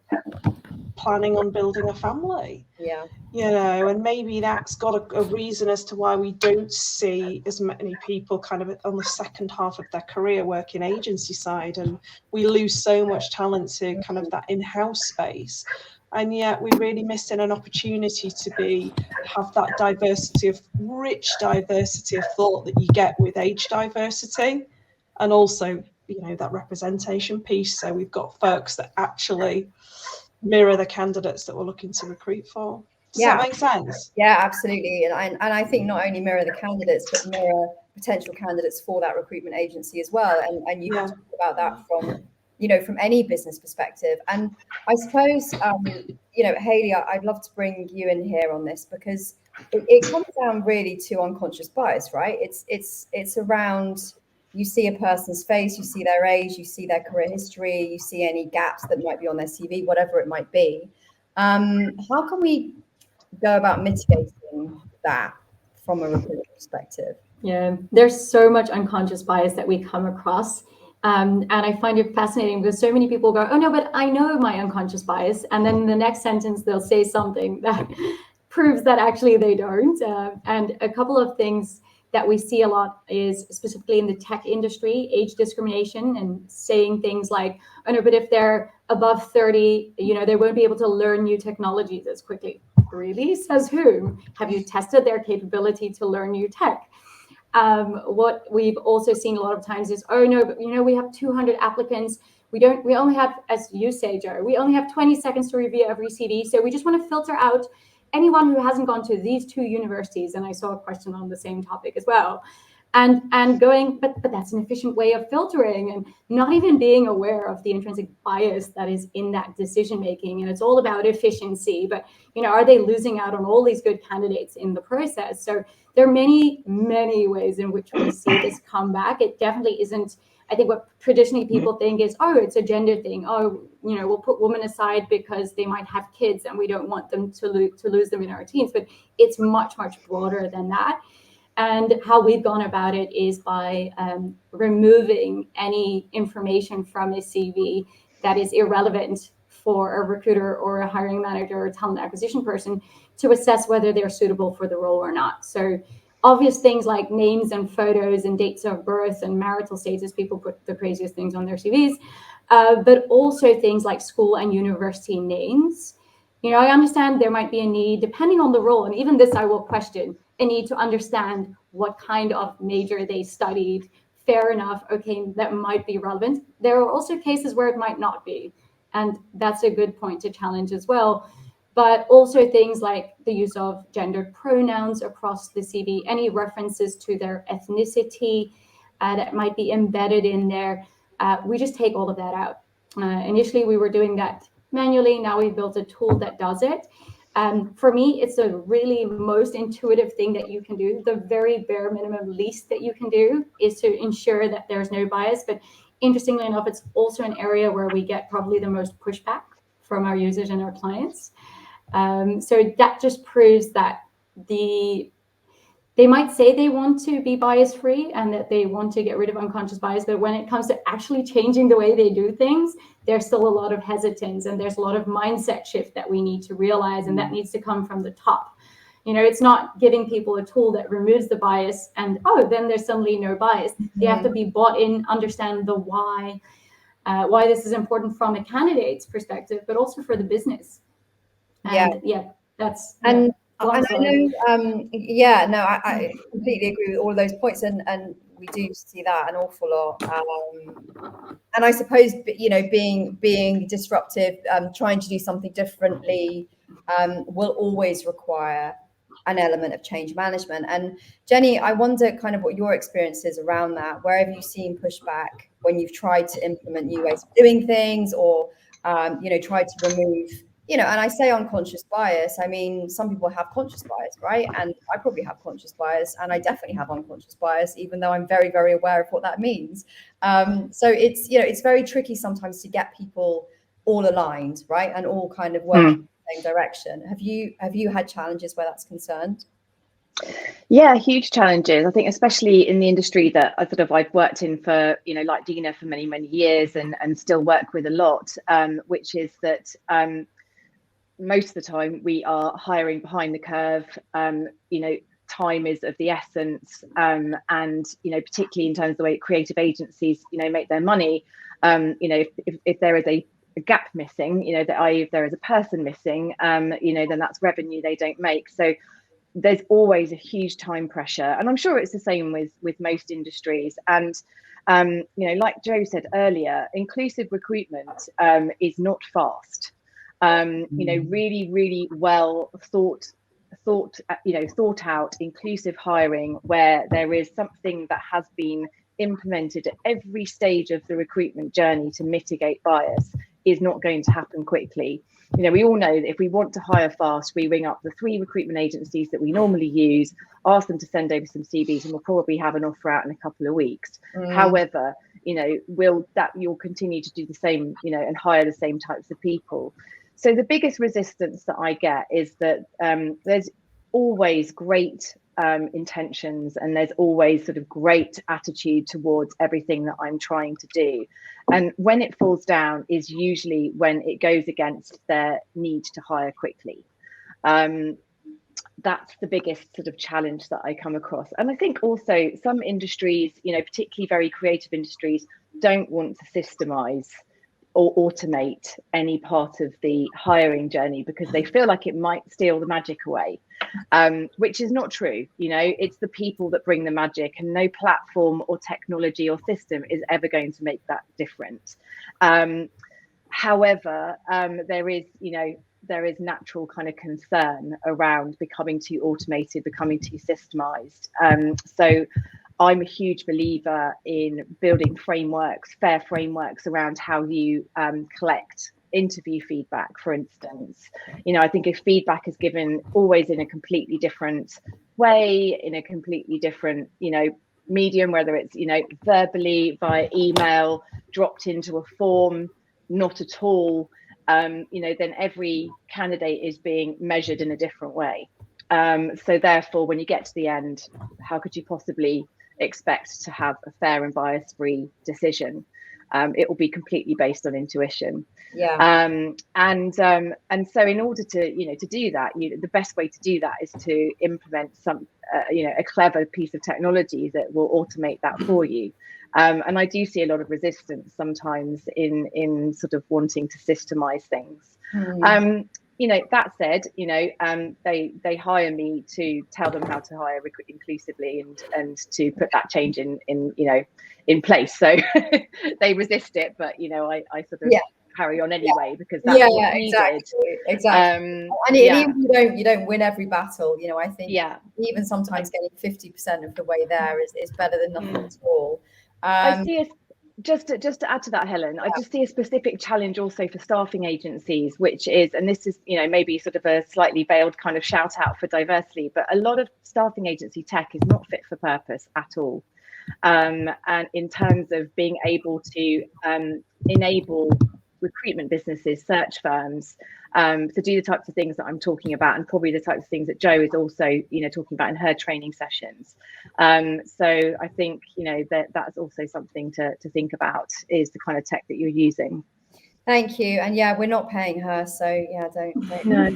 planning on building a family. Yeah. And maybe that's got a reason as to why we don't see as many people kind of on the second half of their career working agency side, and we lose so much talent to kind of that in-house space. And yet we're really missing an opportunity to have that rich diversity of thought that you get with age diversity, and also, that representation piece. So we've got folks that actually mirror the candidates that we're looking to recruit for. Does that make sense? Yeah, absolutely. And I think not only mirror the candidates, but mirror potential candidates for that recruitment agency as well. And you can talk about that from any business perspective. And I suppose, Hayley, I'd love to bring you in here on this, because it comes down really to unconscious bias, right? It's around, you see a person's face, you see their age, you see their career history, you see any gaps that might be on their CV, whatever it might be. How can we go about mitigating that from a recruiter perspective? Yeah, there's so much unconscious bias that we come across. And I find it fascinating because so many people go, oh no, but I know my unconscious bias. And then in the next sentence, they'll say something that proves that actually they don't. And a couple of things that we see a lot is, specifically in the tech industry, age discrimination, and saying things like, oh no, but if they're above 30, they won't be able to learn new technologies as quickly. Really? Says who? Have you tested their capability to learn new tech? What we've also seen a lot of times is, oh no, but we have 200 applicants. We only have, as you say, Joe, we only have 20 seconds to review every CV. So we just want to filter out anyone who hasn't gone to these 2 universities. And I saw a question on the same topic as well. And going, but that's an efficient way of filtering, and not even being aware of the intrinsic bias that is in that decision making. And it's all about efficiency, but are they losing out on all these good candidates in the process? So there are many ways in which we see this come back. It definitely isn't, I think, what traditionally people think is, oh, it's a gender thing. Oh, we'll put women aside because they might have kids and we don't want them to lose them in our teams. But it's much broader than that. And how we've gone about it is by removing any information from a CV that is irrelevant for a recruiter or a hiring manager or talent acquisition person to assess whether they're suitable for the role or not. So obvious things like names and photos and dates of birth and marital status, people put the craziest things on their CVs, but also things like school and university names. I understand there might be a need, depending on the role, and even this I will question, a need to understand what kind of major they studied. Fair enough, okay, that might be relevant. There are also cases where it might not be, and that's a good point to challenge as well. But also things like the use of gendered pronouns across the CV, any references to their ethnicity that might be embedded in there. We just take all of that out. Initially, we were doing that manually. Now we've built a tool that does it. For me, it's a really most intuitive thing that you can do. The very bare minimum least that you can do is to ensure that there's no bias. But interestingly enough, it's also an area where we get probably the most pushback from our users and our clients. So that just proves that they might say they want to be bias free and that they want to get rid of unconscious bias, but when it comes to actually changing the way they do things, there's still a lot of hesitance and there's a lot of mindset shift that we need to realize, and that needs to come from the top. It's not giving people a tool that removes the bias and, oh, then there's suddenly no bias. They have to be bought in, understand the why this is important from a candidate's perspective, but also for the business. And that's... And I know, I completely agree with all of those points, and we do see that an awful lot. And I suppose, being disruptive, trying to do something differently, will always require an element of change management. And Jenny, I wonder kind of what your experience is around that. Where have you seen pushback when you've tried to implement new ways of doing things, or tried to remove? And I say unconscious bias, I mean, some people have conscious bias, right? And I probably have conscious bias, and I definitely have unconscious bias, even though I'm very, very aware of what that means. So it's, it's very tricky sometimes to get people all aligned, right? And all kind of working in the same direction. Have you had challenges where that's concerned? Yeah, huge challenges. I think especially in the industry that I've worked in for, like Dina, for many, many years, and still work with a lot, which is that most of the time we are hiring behind the curve. Time is of the essence, and particularly in terms of the way creative agencies make their money. If there is a gap missing, if there is a person missing, then that's revenue they don't make. So there's always a huge time pressure, and I'm sure it's the same with most industries. And like Joe said earlier, inclusive recruitment is not fast. Really well thought out inclusive hiring, where there is something that has been implemented at every stage of the recruitment journey to mitigate bias, is not going to happen quickly. We all know that if we want to hire fast, we ring up the 3 recruitment agencies that we normally use, ask them to send over some CVs, and we'll probably have an offer out in a couple of weeks. However, you'll continue to do the same, and hire the same types of people. So the biggest resistance that I get is that there's always great intentions, and there's always sort of great attitude towards everything that I'm trying to do. And when it falls down is usually when it goes against their need to hire quickly. That's the biggest sort of challenge that I come across. And I think also some industries, particularly very creative industries, don't want to systemize or automate any part of the hiring journey because they feel like it might steal the magic away, which is not true. You know, it's the people that bring the magic, and no platform or technology or system is ever going to make that different. However, there is natural kind of concern around becoming too automated, becoming too systemized. So I'm a huge believer in building frameworks, fair frameworks around how you collect interview feedback, for instance. You know, I think if feedback is given always in a completely different way, in a completely different, you know, medium, whether it's, you know, verbally, via email, dropped into a form, not at all, you know, then every candidate is being measured in a different way. So therefore, when you get to the end, how could you possibly expect to have a fair and bias-free decision? It will be completely based on intuition. Yeah. And so in order to, you know, to do that, the best way to do that is to implement some, you know, a clever piece of technology that will automate that for you. And I do see a lot of resistance sometimes in sort of wanting to systemize things. You know, that said, you know, they hire me to tell them how to hire inclusively and to put that change in you know, in place. So they resist it, but you know, I sort of carry on anyway because that's what's needed. Exactly. And even you don't win every battle. You know, I think even sometimes getting 50% of the way there is better than nothing at all. I see just to add to that, Helen, I just see a specific challenge also for staffing agencies, which is, and this is, you know, maybe sort of a slightly veiled kind of shout out for diversity, but a lot of staffing agency tech is not fit for purpose at all. And in terms of being able to enable recruitment businesses, search firms, to do the types of things that I'm talking about, and probably the types of things that Jo is also, you know, talking about in her training sessions. So I think, you know, that's also something to think about, is the kind of tech that you're using. Thank you. And yeah, we're not paying her, so yeah, don't. No.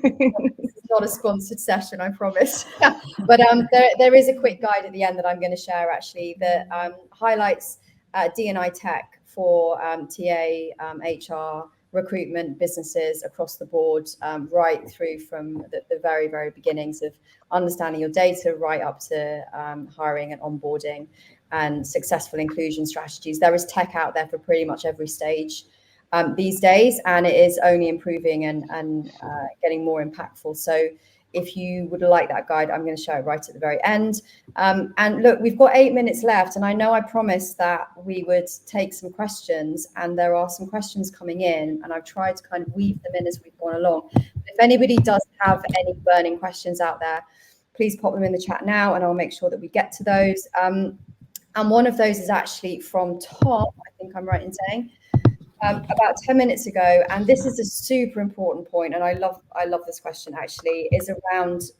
This is not a sponsored session, I promise. But there is a quick guide at the end that I'm going to share actually that highlights D&I tech for TA, HR, recruitment businesses across the board, right through from the very, very beginnings of understanding your data right up to hiring and onboarding and successful inclusion strategies. There is tech out there for pretty much every stage these days, and it is only improving and getting more impactful. So if you would like that guide, I'm going to show it right at the very end. And look, we've got 8 minutes left, and I know I promised that we would take some questions, and there are some questions coming in, and I've tried to kind of weave them in as we've gone along. If anybody does have any burning questions out there, please pop them in the chat now, and I'll make sure that we get to those. And one of those is actually from Tom, I think I'm right in saying, about 10 minutes ago, and this is a super important point, and I love this question actually, is around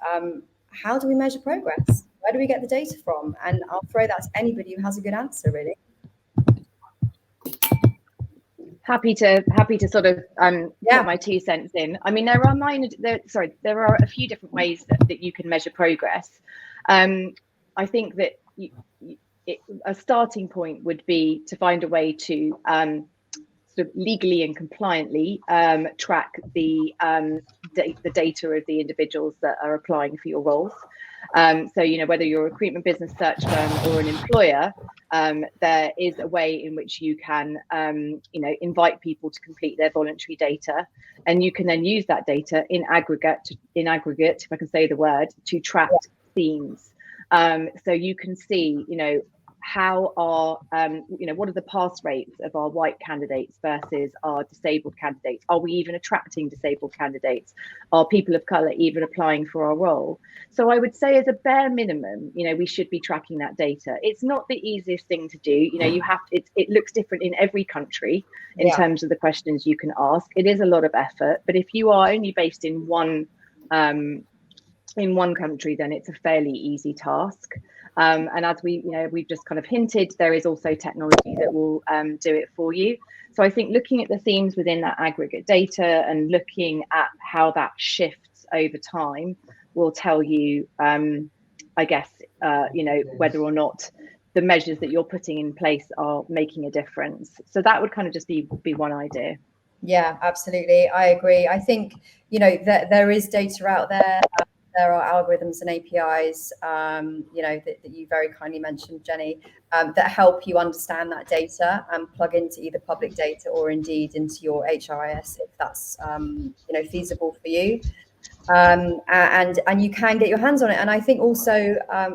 how do we measure progress? Where do we get the data from? And I'll throw that to anybody who has a good answer, really. Happy to sort of put my 2 cents in. I mean, there are a few different ways that you can measure progress. I think that a starting point would be to find a way to sort of legally and compliantly track the data of the individuals that are applying for your roles. So, you know, whether you're a recruitment business, search firm, or an employer, there is a way in which you can, you know, invite people to complete their voluntary data, and you can then use that data in aggregate, if I can say the word, to track themes. So you can see, you know, how are, you know, what are the pass rates of our white candidates versus our disabled candidates? Are we even attracting disabled candidates? Are people of colour even applying for our role? So I would say, as a bare minimum, you know, we should be tracking that data. It's not the easiest thing to do. You know, you have it looks different in every country in terms of the questions you can ask. It is a lot of effort, but if you are only based in one country, then it's a fairly easy task. And as we've just kind of hinted, there is also technology that will do it for you. So I think looking at the themes within that aggregate data and looking at how that shifts over time will tell you, I guess, you know, whether or not the measures that you're putting in place are making a difference. So that would kind of just be one idea. Yeah, absolutely. I agree. I think, you know, that there is data out there. There are algorithms and APIs, you know, that you very kindly mentioned, Jenny, that help you understand that data and plug into either public data or indeed into your HRIS if that's, you know, feasible for you. And you can get your hands on it. And I think also,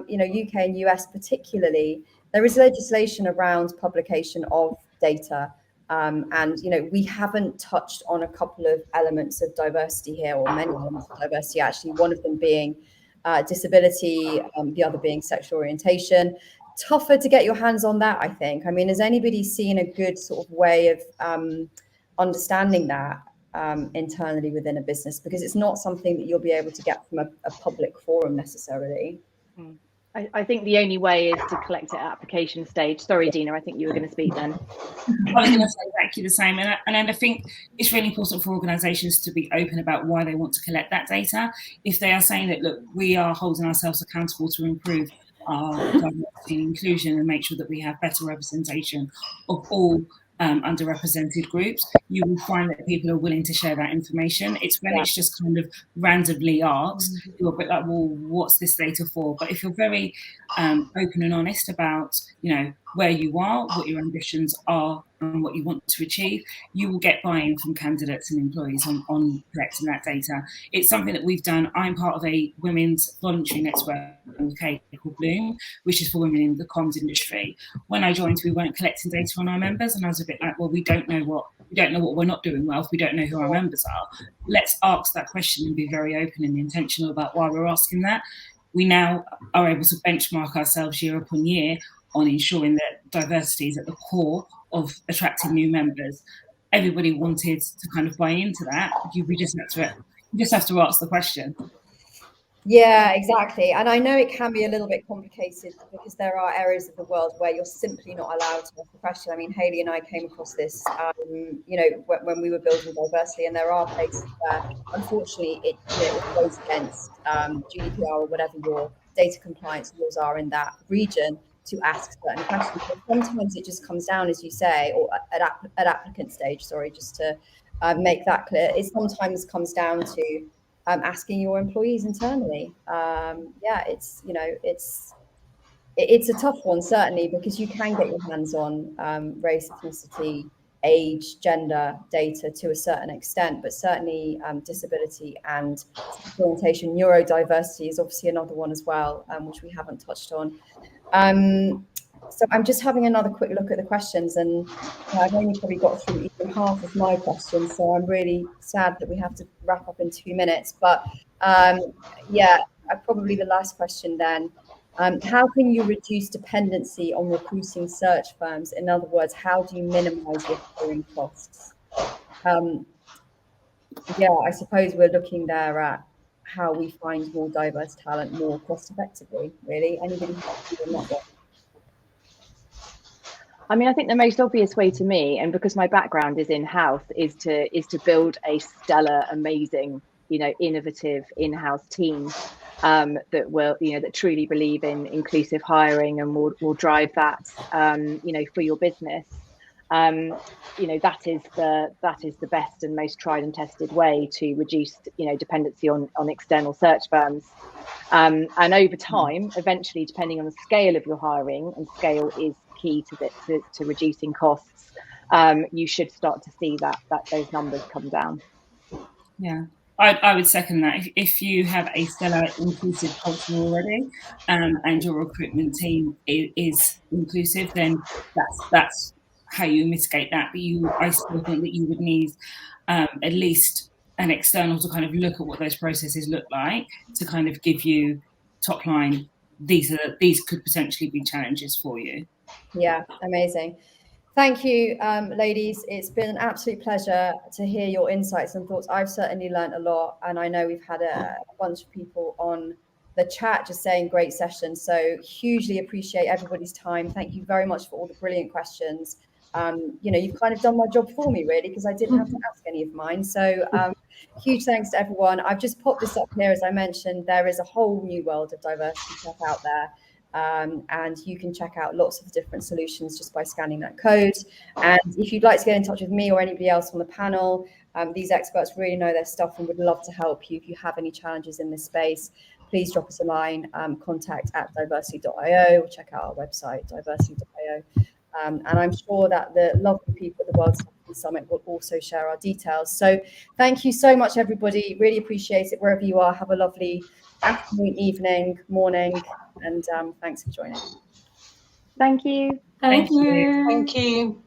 you know, UK and US particularly, there is legislation around publication of data. And, you know, we haven't touched on a couple of elements of diversity here, or many elements of diversity, actually, one of them being disability, the other being sexual orientation. Tougher to get your hands on that, I think. I mean, has anybody seen a good sort of way of understanding that internally within a business? Because it's not something that you'll be able to get from a public forum necessarily. I think the only way is to collect it at application stage. Sorry, Dina, I think you were going to speak then. I was going to say exactly the same. And I think it's really important for organisations to be open about why they want to collect that data. If they are saying that, look, we are holding ourselves accountable to improve our diversity and inclusion and make sure that we have better representation of all underrepresented groups, you will find that people are willing to share that information. It's when it's just kind of randomly asked, you're a bit like, well, what's this data for? But if you're very open and honest about, you know, where you are, what your ambitions are, and what you want to achieve, you will get buy-in from candidates and employees on collecting that data. It's something that we've done. I'm part of a women's voluntary network in the UK called Bloom, which is for women in the comms industry. When I joined, we weren't collecting data on our members, and I was a bit like, well, we don't know what we're not doing well if we don't know who our members are. Let's ask that question and be very open and intentional about why we're asking that. We now are able to benchmark ourselves year upon year on ensuring that diversity is at the core of attracting new members. Everybody wanted to kind of buy into that. You just have to ask the question. Yeah, exactly. And I know it can be a little bit complicated because there are areas of the world where you're simply not allowed to ask the question. I mean, Hayley and I came across this, you know, when we were building diversity, and there are places where, unfortunately, it goes against GDPR or whatever your data compliance laws are in that region to ask certain questions. But sometimes it just comes down, as you say, or at applicant stage, sorry, just to make that clear, it sometimes comes down to asking your employees internally. Yeah, it's, you know, it's a tough one, certainly, because you can get your hands on race, ethnicity, age, gender data to a certain extent, but certainly disability and orientation, neurodiversity is obviously another one as well, which we haven't touched on. So I'm just having another quick look at the questions, and I've only probably got through even half of my questions, so I'm really sad that we have to wrap up in 2 minutes. But yeah, probably the last question then. How can you reduce dependency on recruiting search firms? In other words, how do you minimize your hiring costs? Yeah, I suppose we're looking there at how we find more diverse talent more cost effectively, really. Anybody on that one? I mean, I think the most obvious way to me, and because my background is in-house, is to build a stellar, amazing, you know, innovative in-house team that will, you know, that truly believe in inclusive hiring and will drive that, you know, for your business. You know, that is the best and most tried and tested way to reduce, you know, dependency on external search firms. And over time, eventually, depending on the scale of your hiring, and scale is key to reducing costs, you should start to see that those numbers come down. Yeah, I would second that. If you have a stellar inclusive culture already, and your recruitment team is inclusive, then that's how you mitigate that. But I still think that you would need at least an external to kind of look at what those processes look like to kind of give you top line. These could potentially be challenges for you. Yeah, amazing. Thank you, ladies. It's been an absolute pleasure to hear your insights and thoughts. I've certainly learned a lot, and I know we've had a bunch of people on the chat just saying great session. So hugely appreciate everybody's time. Thank you very much for all the brilliant questions. You know, you've kind of done my job for me, really, because I didn't have to ask any of mine. So huge thanks to everyone. I've just popped this up here. As I mentioned, there is a whole new world of diversity stuff out there. and you can check out lots of different solutions just by scanning that code. And if you'd like to get in touch with me or anybody else on the panel, these experts really know their stuff and would love to help you if you have any challenges in this space. Please drop us a line, contact@diversity.io, or check out our website, diversity.io. And I'm sure that the lovely people at the World Summit will also share our details. So thank you so much, everybody. Really appreciate it wherever you are. Have a lovely afternoon, evening, morning, and thanks for joining. Thank you. Thank you. Thank you.